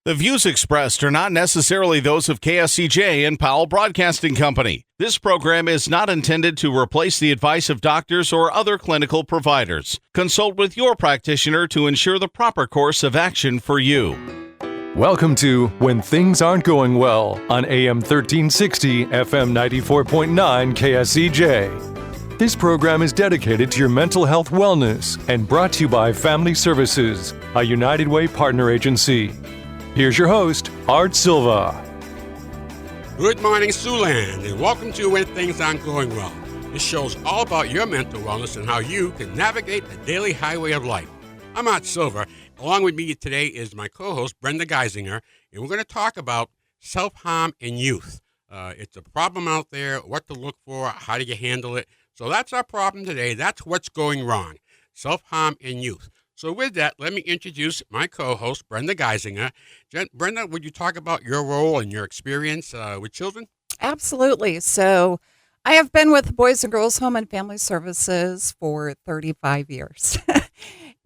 The views expressed are not necessarily those of KSCJ and Powell Broadcasting Company. This program is not intended to replace the advice of doctors or other clinical providers. Consult with your practitioner to ensure the proper course of action for you. Welcome to When Things Aren't Going Well on AM 1360, FM 94.9 KSCJ. This program is dedicated to your mental health wellness and brought to you by Family Services, a United Way partner agency. Here's your host, Art Silva. Good morning, Siouxland, and welcome to When Things Aren't Going Well. This show's all about your mental wellness and how you can navigate the daily highway of life. I'm Art Silva. Along with me today is my co-host, Brenda Geisinger, and we're going to talk about self-harm in youth. It's a problem out there, what to look for, how do you handle it. So that's our problem today. That's what's going wrong, self-harm in youth. So with that, let me introduce my co-host, Brenda Geisinger. Brenda, would you talk about your role and your experience with children? Absolutely. So I have been with Boys and Girls Home and Family Services for 35 years.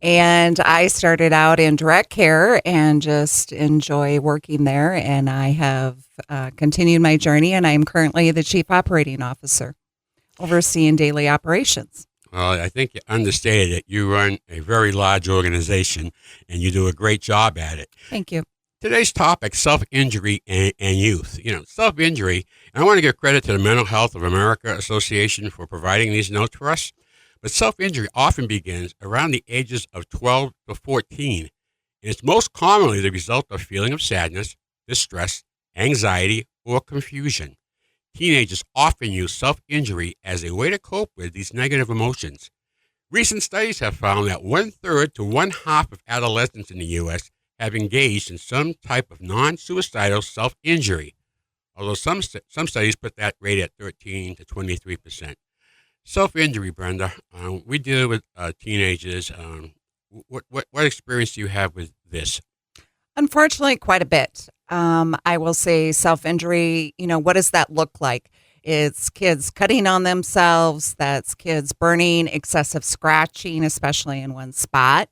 And I started out in direct care and just enjoy working there. And I have continued my journey, and I am currently the Chief Operating Officer, overseeing daily operations. Well, I think you understated it. You run a very large organization, and you do a great job at it. Thank you. Today's topic, self-injury and youth. Self-injury, and I want to give credit to the Mental Health of America Association for providing these notes for us. But self-injury often begins around the ages of 12 to 14, and it's most commonly the result of feeling of sadness, distress, anxiety, or confusion. Teenagers often use self-injury as a way to cope with these negative emotions. Recent studies have found that 1/3 to 1/2 of adolescents in the U.S. have engaged in some type of non-suicidal self-injury, although some studies put that rate at 13 to 23%. Self-injury, Brenda, we deal with teenagers. What experience do you have with this? Unfortunately, quite a bit. I will say self-injury, what does that look like? It's kids cutting on themselves. That's kids burning, excessive scratching, especially in one spot.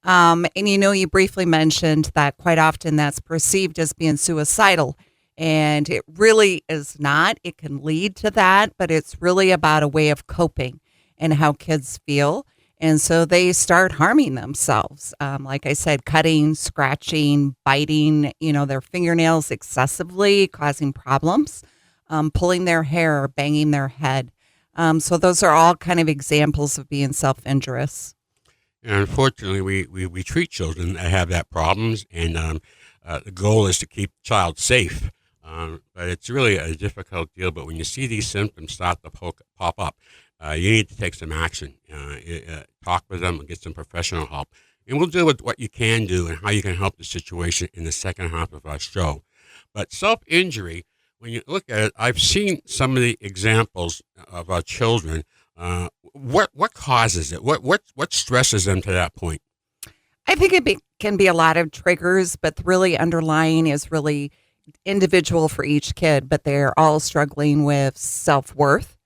And you briefly mentioned that quite often that's perceived as being suicidal. And it really is not. It can lead to that, but it's really about a way of coping and how kids feel. And so they start harming themselves. Like I said, cutting, scratching, biting, their fingernails excessively, causing problems, pulling their hair, or banging their head. So those are all kind of examples of being self-injurious. And unfortunately, we treat children that have that problems, and the goal is to keep the child safe. But it's really a difficult deal. But when you see these symptoms start to pop up, you need to take some action. Talk with them and get some professional help. And we'll deal with what you can do and how you can help the situation in the second half of our show. But self-injury, when you look at it, I've seen some of the examples of our children. What causes it? What stresses them to that point? I think it can be a lot of triggers, but really underlying is really individual for each kid, but they're all struggling with self-worth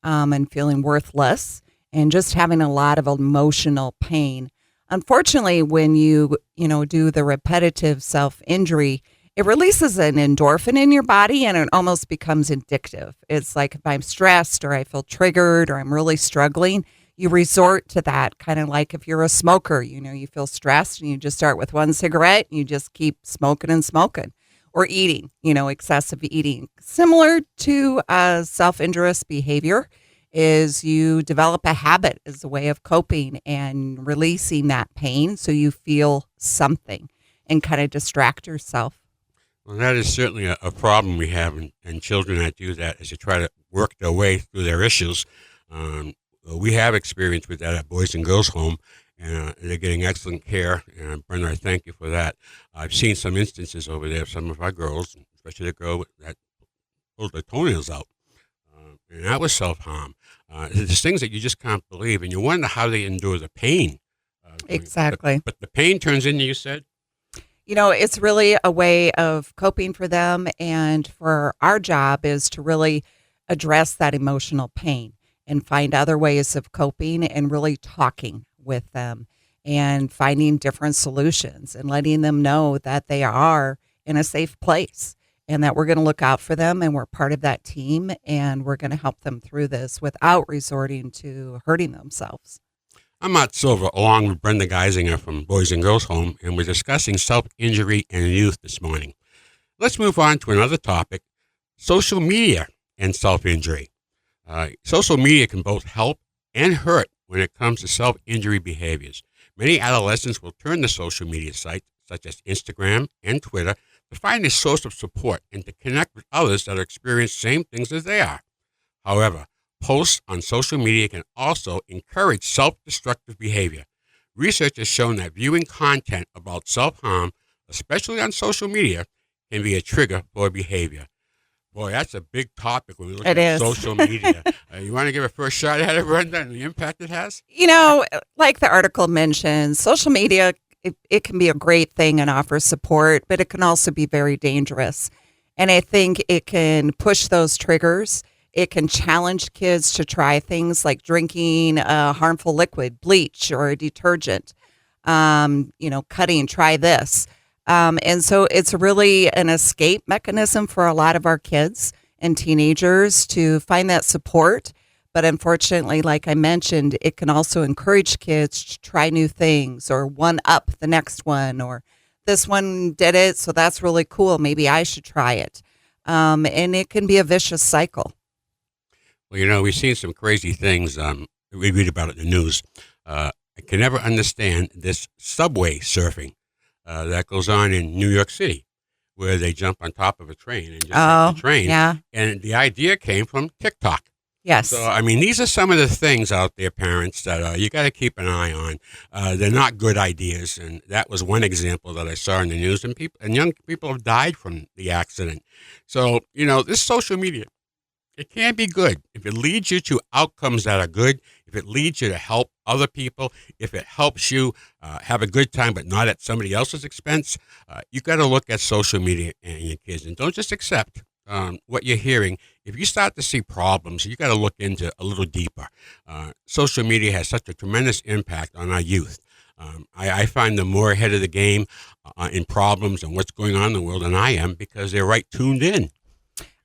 and feeling worthless and just having a lot of emotional pain. Unfortunately, when you do the repetitive self-injury, it releases an endorphin in your body, and it almost becomes addictive. It's like if I'm stressed or I feel triggered or I'm really struggling, you resort to that, kind of like if you're a smoker, you feel stressed and you just start with one cigarette and you just keep smoking and smoking. Or eating, excessive eating. Similar to self-injurious behavior is you develop a habit as a way of coping and releasing that pain so you feel something and kind of distract yourself. Well, that is certainly a problem we have in children that do that as they try to work their way through their issues. We have experience with that at Boys and Girls Home, and they're getting excellent care. And Brenda, I thank you for that. I've seen some instances over there of some of our girls, especially the girl that pulled their toenails out. And that was self-harm. There's things that you just can't believe, and you wonder how they endure the pain. Exactly. But the pain turns into, you said? It's really a way of coping for them, and for our job is to really address that emotional pain and find other ways of coping and really talking with them and finding different solutions and letting them know that they are in a safe place and that we're going to look out for them and we're part of that team and we're going to help them through this without resorting to hurting themselves. I'm Matt Silva, along with Brenda Geisinger from Boys and Girls Home, and we're discussing self-injury and youth this morning. Let's move on to another topic, social media and self-injury. Social media can both help and hurt when it comes to self-injury behaviors. Many adolescents will turn to social media sites such as Instagram and Twitter to find a source of support and to connect with others that are experiencing the same things as they are. However, posts on social media can also encourage self-destructive behavior. Research has shown that viewing content about self-harm, especially on social media, can be a trigger for behavior. Boy, that's a big topic when we look at social media. You want to give a first shot at it, Brenda, and the impact it has? Like the article mentions, social media, it can be a great thing and offer support, but it can also be very dangerous. And I think it can push those triggers. It can challenge kids to try things like drinking a harmful liquid, bleach, or a detergent. Cutting, try this. And so it's really an escape mechanism for a lot of our kids and teenagers to find that support. But unfortunately, like I mentioned, it can also encourage kids to try new things or one up the next one, or this one did it, so that's really cool. Maybe I should try it. And it can be a vicious cycle. Well, we've seen some crazy things. We read about it in the news. I can never understand this subway surfing that goes on in New York City, where they jump on top of a train and just hit the train. Yeah. And the idea came from TikTok. Yes. So, these are some of the things out there, parents, that you got to keep an eye on. They're not good ideas, and that was one example that I saw in the news. And young people have died from the accident. So, this social media, it can be good if it leads you to outcomes that are good, if it leads you to help other people, if it helps you have a good time but not at somebody else's expense. You got to look at social media and your kids, and don't just accept what you're hearing. If you start to see problems, you got to look into a little deeper. Social media has such a tremendous impact on our youth. I find them more ahead of the game in problems and what's going on in the world than I am, because they're right tuned in.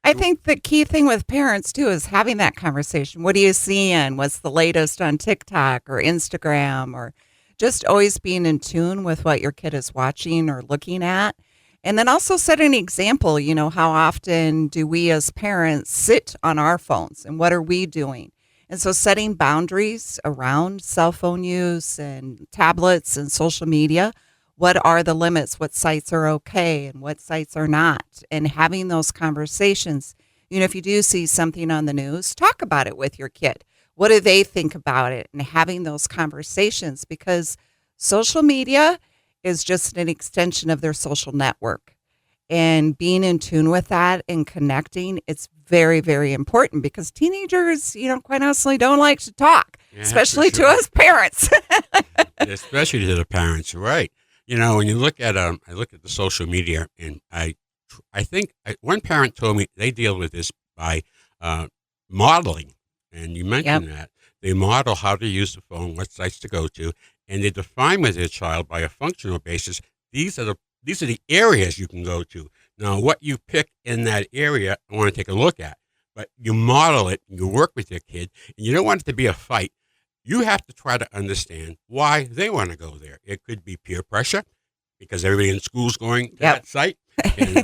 I think the key thing with parents, too, is having that conversation. What are you seeing? What's the latest on TikTok or Instagram? Or just always being in tune with what your kid is watching or looking at. And then also set an example. How often do we as parents sit on our phones and what are we doing? And so setting boundaries around cell phone use and tablets and social media. What are the limits? What sites are okay and what sites are not? And having those conversations. If you do see something on the news, talk about it with your kid. What do they think about it? And having those conversations, because social media is just an extension of their social network. And being in tune with that and connecting, it's very, very important, because teenagers, quite honestly, don't like to talk, especially to us parents. Especially to the parents, right? When you look at I look at the social media, and I think one parent told me they deal with this by modeling, and you mentioned that they model how to use the phone, what sites to go to, and they define with their child by a functional basis. These are the areas you can go to. Now, what you pick in that area, I want to take a look at, but you model it, you work with your kid, and you don't want it to be a fight. You have to try to understand why they want to go there. It could be peer pressure, because everybody in school is going to that site. And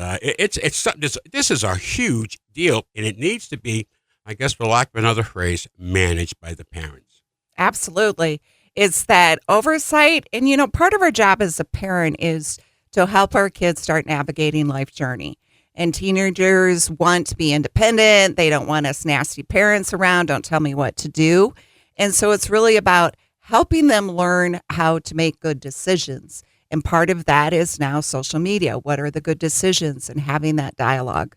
this is a huge deal, and it needs to be, I guess, for lack of another phrase, managed by the parents. Absolutely. It's that oversight. And, part of our job as a parent is to help our kids start navigating life journey. And teenagers want to be independent. They don't want us nasty parents around. Don't tell me what to do. And so it's really about helping them learn how to make good decisions. And part of that is now social media. What are the good decisions, and having that dialogue?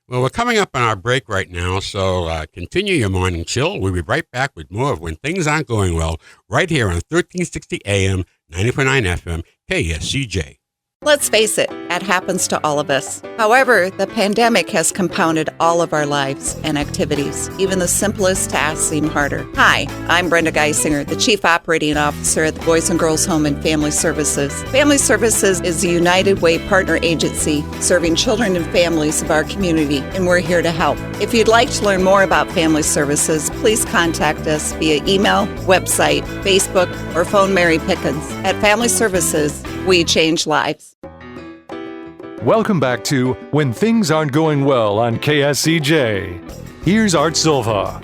Well, we're coming up on our break right now, so continue your morning chill. We'll be right back with more of When Things Aren't Going Well, right here on 1360 AM, 90.9 FM, KSCJ. Let's face it, that happens to all of us. However, the pandemic has compounded all of our lives and activities. Even the simplest tasks seem harder. Hi, I'm Brenda Geisinger, the Chief Operating Officer at the Boys and Girls Home and Family Services. Family Services is a United Way partner agency serving children and families of our community, and we're here to help. If you'd like to learn more about Family Services, please contact us via email, website, Facebook, or phone Mary Pickens. At Family Services, we change lives. Welcome back to When Things Aren't Going Well on KSCJ. Here's Art Silva.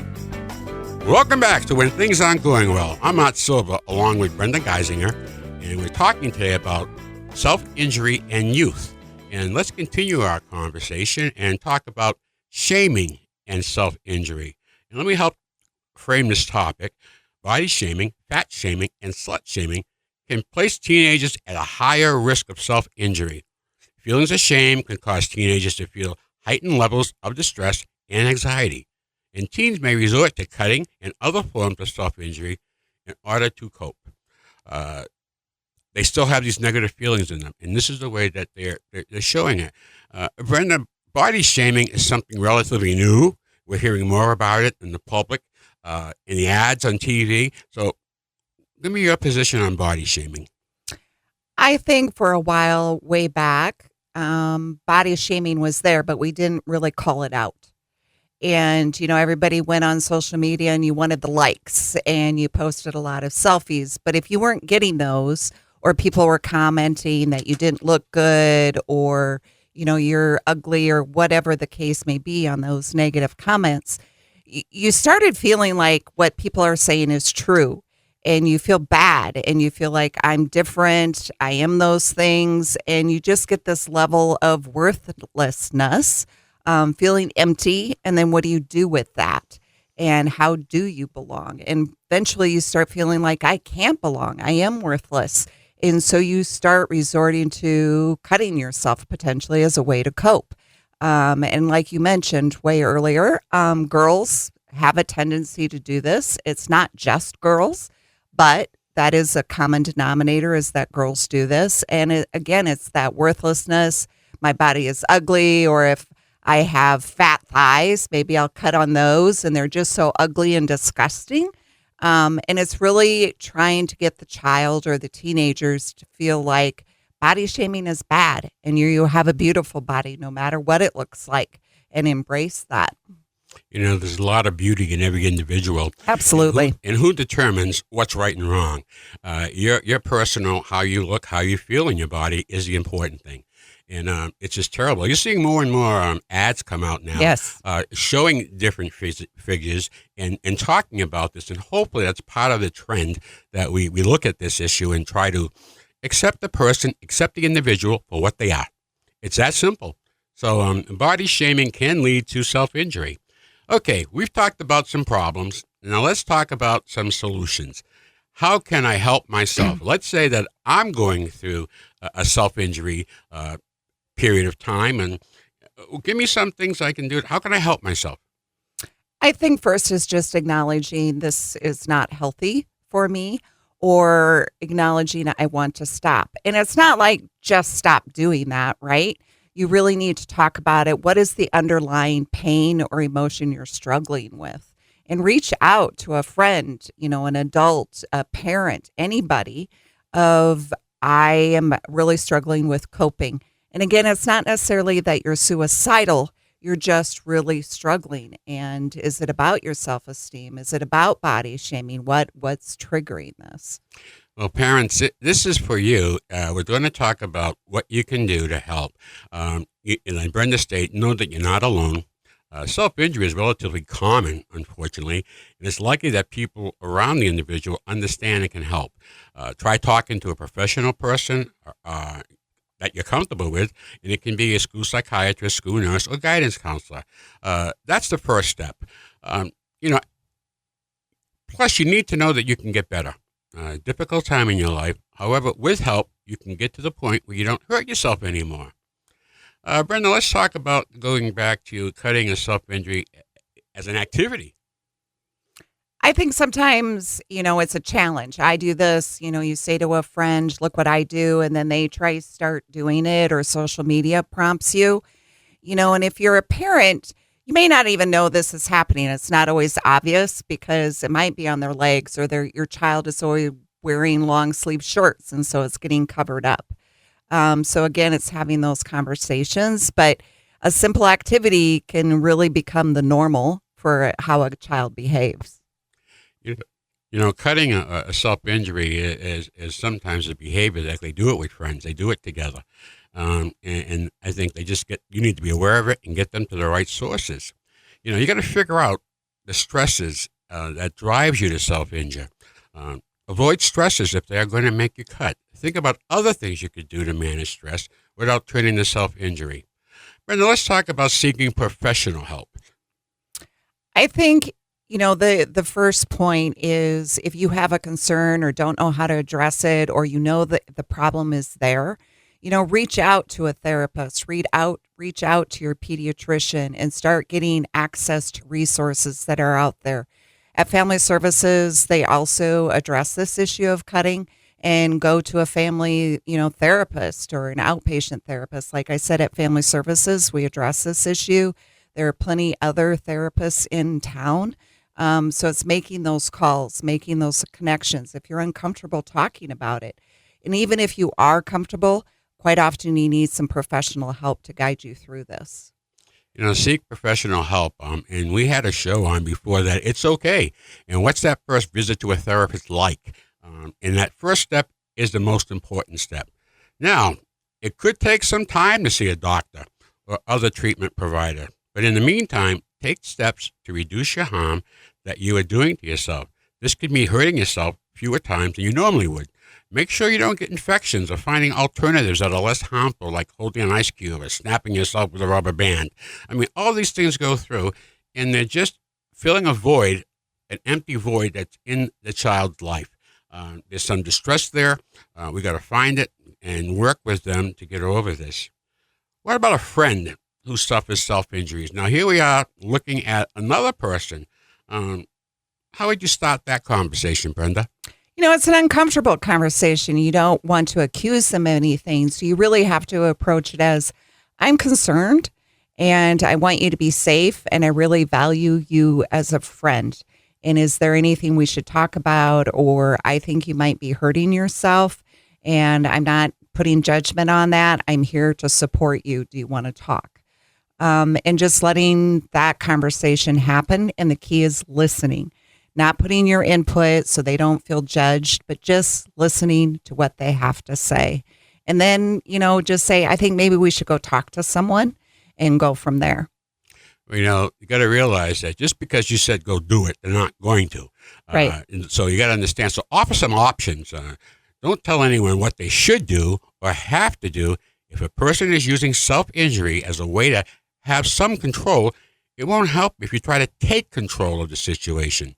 Welcome back to When Things Aren't Going Well. I'm Art Silva, along with Brenda Geisinger, and we're talking today about self-injury and youth. And let's continue our conversation and talk about shaming and self-injury. And let me help frame this topic. Body shaming, fat shaming, and slut shaming can place teenagers at a higher risk of self-injury. Feelings of shame can cause teenagers to feel heightened levels of distress and anxiety, and teens may resort to cutting and other forms of self-injury in order to cope. They still have these negative feelings in them, and this is the way that they're showing it. Brenda, body shaming is something relatively new. We're hearing more about it in the public, in the ads on TV. So give me your position on body shaming. I think for a while, way back, body shaming was there, but we didn't really call it out. And, everybody went on social media and you wanted the likes and you posted a lot of selfies. But if you weren't getting those, or people were commenting that you didn't look good, or, you're ugly, or whatever the case may be on those negative comments, you started feeling like what people are saying is true. And you feel bad and you feel like I'm different, I am those things, and you just get this level of worthlessness, feeling empty. And then what do you do with that? And how do you belong? And eventually you start feeling like I can't belong, I am worthless. And so you start resorting to cutting yourself potentially as a way to cope. And like you mentioned way earlier, girls have a tendency to do this. It's not just girls. But that is a common denominator, is that girls do this. And again, it's that worthlessness. My body is ugly, or if I have fat thighs, maybe I'll cut on those, and they're just so ugly and disgusting. And it's really trying to get the child or the teenagers to feel like body shaming is bad, and you have a beautiful body no matter what it looks like, and embrace that. There's a lot of beauty in every individual. Absolutely. And who determines what's right and wrong? Your personal, how you look, how you feel in your body is the important thing. And it's just terrible. You're seeing more and more ads come out now. Yes. Showing different figures and talking about this. And hopefully that's part of the trend that we look at this issue and try to accept the person, accept the individual for what they are. It's that simple. So body shaming can lead to self-injury. Okay, we've talked about some problems. Now let's talk about some solutions. How can I help myself? Let's say that I'm going through a self-injury period of time, and give me some things I can do. How can I help myself? I think first is just acknowledging this is not healthy for me, or acknowledging I want to stop. And it's not like just stop doing that, right? You really need to talk about it. What is the underlying pain or emotion you're struggling with? And reach out to a friend, an adult, a parent, anybody of, I am really struggling with coping. And again, it's not necessarily that you're suicidal. You're just really struggling. And is it about your self-esteem? Is it about body shaming? What's triggering this? Well, parents, this is for you. We're going to talk about what you can do to help. And like Brenda stated, know that you're not alone. Self-injury is relatively common, unfortunately, and it's likely that people around the individual understand and can help. Try talking to a professional person that you're comfortable with, and it can be a school psychiatrist, school nurse, or guidance counselor. That's the first step. Plus, you need to know that you can get better. Difficult time in your life. However, with help, you can get to the point where you don't hurt yourself anymore. Brenda, let's talk about going back to cutting a self-injury as an activity. I think sometimes, it's a challenge. I do this, you say to a friend, look what I do, and then they try to start doing it, or social media prompts you, and if you're a parent, you may not even know this is happening. It's not always obvious because it might be on their legs, or your child is always wearing long sleeve shorts, and so it's getting covered up. So again, it's having those conversations, but a simple activity can really become the normal for how a child behaves. Cutting a self-injury is sometimes a behavior that they do it with friends. They do it together. And I think you need to be aware of it and get them to the right sources. You got to figure out the stresses that drives you to self-injure. Avoid stresses if they are going to make you cut. Think about other things you could do to manage stress without turning to self-injury. Brenda, let's talk about seeking professional help. I think, the first point is if you have a concern or don't know how to address it, or that the problem is there, reach out to a therapist, reach out to your pediatrician, and start getting access to resources that are out there. At Family Services, they also address this issue of cutting, and go to a family, therapist or an outpatient therapist. Like I said, at Family Services, we address this issue. There are plenty other therapists in town. So it's making those calls, making those connections. If you're uncomfortable talking about it, and even if you are comfortable, quite often you need some professional help to guide you through this. Seek professional help. And we had a show on before that. It's okay. And what's that first visit to a therapist like? And that first step is the most important step. Now, it could take some time to see a doctor or other treatment provider. But in the meantime, take steps to reduce your harm that you are doing to yourself. This could mean hurting yourself fewer times than you normally would. Make sure you don't get infections, or finding alternatives that are less harmful, like holding an ice cube or snapping yourself with a rubber band. All these things go through, and they're just filling a void, an empty void that's in the child's life. There's some distress there. We got to find it and work with them to get over this. What about a friend who suffers self-injuries? Now, here we are looking at another person. How would you start that conversation, Brenda? It's an uncomfortable conversation. You don't want to accuse them of anything. So you really have to approach it as, I'm concerned and I want you to be safe, and I really value you as a friend. And is there anything we should talk about? Or I think you might be hurting yourself, and I'm not putting judgment on that. I'm here to support you. Do you want to talk? And just letting that conversation happen. And the key is listening, not putting your input so they don't feel judged, but just listening to what they have to say. And then, just say, I think maybe we should go talk to someone, and go from there. You got to realize that just because you said go do it, they're not going to. Right. And so you got to understand. So offer some options. Don't tell anyone what they should do or have to do. If a person is using self-injury as a way to have some control, it won't help if you try to take control of the situation.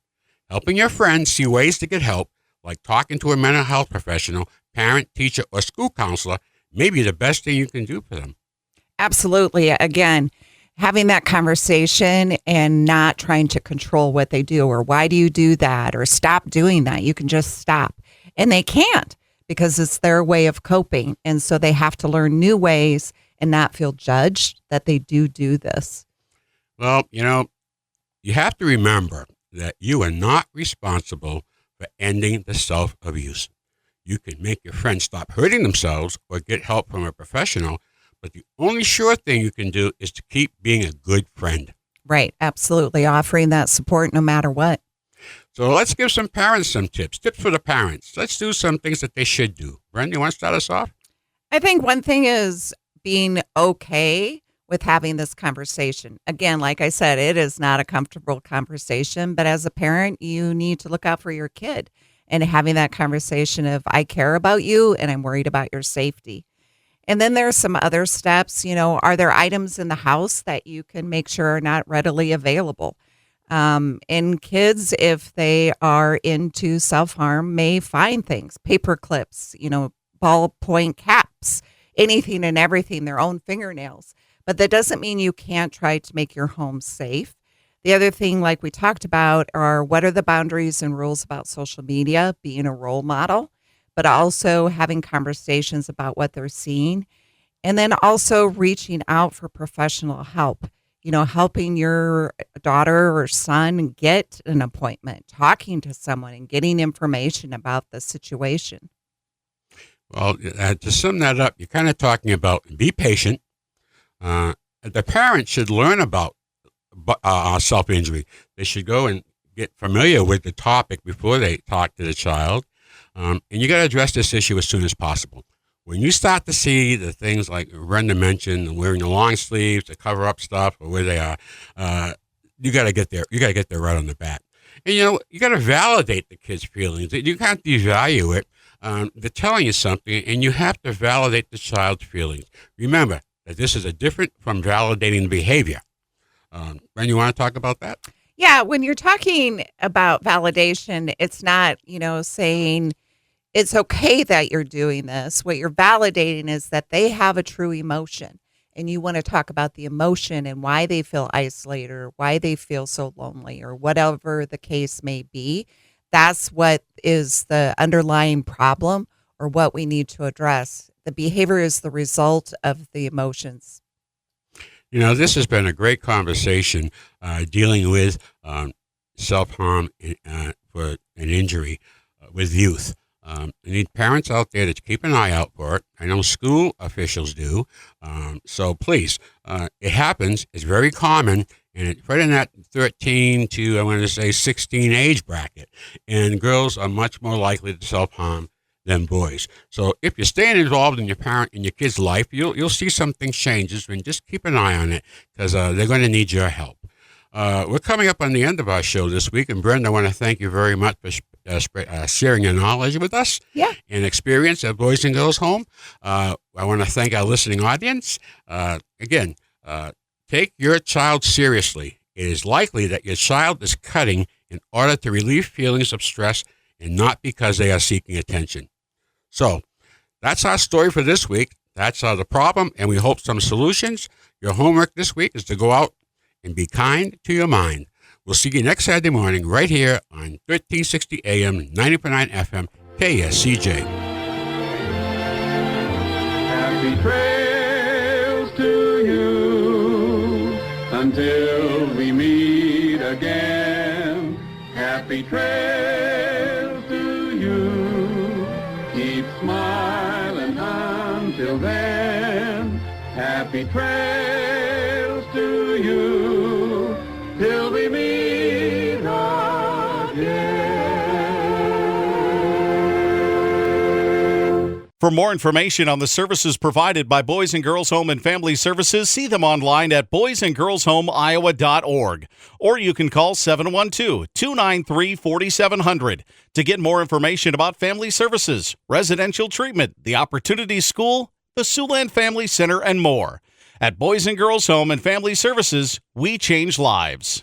Helping your friends see ways to get help, like talking to a mental health professional, parent, teacher, or school counselor, may be the best thing you can do for them. Absolutely. Again, having that conversation and not trying to control what they do, or why do you do that, or stop doing that. You can just stop. And they can't, because it's their way of coping. And so they have to learn new ways and not feel judged that they do this. Well, you have to remember that you are not responsible for ending the self-abuse. You can make your friends stop hurting themselves or get help from a professional, but the only sure thing you can do is to keep being a good friend. Right. Absolutely. Offering that support no matter what. So let's give some parents some tips. Tips for the parents. Let's do some things that they should do. Brenda, you want to start us off? I think one thing is being okay with having this conversation. Again, like I said, it is not a comfortable conversation, but as a parent, you need to look out for your kid, and having that conversation of, I care about you and I'm worried about your safety. And then there are some other steps. Are there items in the house that you can make sure are not readily available? And kids, if they are into self-harm, may find things, paper clips, ballpoint caps, anything and everything, their own fingernails. But that doesn't mean you can't try to make your home safe. The other thing, like we talked about, are what are the boundaries and rules about social media, being a role model, but also having conversations about what they're seeing. And then also reaching out for professional help, helping your daughter or son get an appointment, talking to someone and getting information about the situation. Well, to sum that up, you're kind of talking about be patient. The parents should learn about self-injury. They should go and get familiar with the topic before they talk to the child. And you got to address this issue as soon as possible. When you start to see the things like Brenda mentioned, wearing the long sleeves to cover up stuff or where they are, you got to get there. You got to get there right on the bat. And, you got to validate the kid's feelings. You can't devalue it. They're telling you something, and you have to validate the child's feelings. Remember that this is different from validating the behavior. Brenda, you want to talk about that? Yeah, when you're talking about validation, it's not, saying it's okay that you're doing this. What you're validating is that they have a true emotion, and you want to talk about the emotion and why they feel isolated or why they feel so lonely or whatever the case may be. That's what is the underlying problem or what we need to address. The behavior is the result of the emotions. This has been a great conversation dealing with self-harm for an injury with youth. I need parents out there to keep an eye out for it. I know school officials do. So please, it happens. It's very common. And it's right in that 13 to, I want to say, 16 age bracket. And girls are much more likely to self-harm than boys. So if you're staying involved in your kid's life, you'll see some things changes, and just keep an eye on it because they're going to need your help. We're coming up on the end of our show this week, and Brenda, I want to thank you very much for sharing your knowledge with us and experience at Boys and Girls Home. I want to thank our listening audience. Again, take your child seriously. It is likely that your child is cutting in order to relieve feelings of stress and not because they are seeking attention. So that's our story for this week. That's the problem, and we hope some solutions. Your homework this week is to go out and be kind to your mind. We'll see you next Saturday morning right here on 1360 AM, 90.9 FM, KSCJ. Happy trails to you until we meet again. Happy trails to you. Keep smiling until then. Happy trails to you till we meet again. For more information on the services provided by Boys and Girls Home and Family Services, see them online at boysandgirlshomeiowa.org. Or you can call 712-293-4700 to get more information about family services, residential treatment, the Opportunity School, the Siouxland Family Center, and more. At Boys and Girls Home and Family Services, we change lives.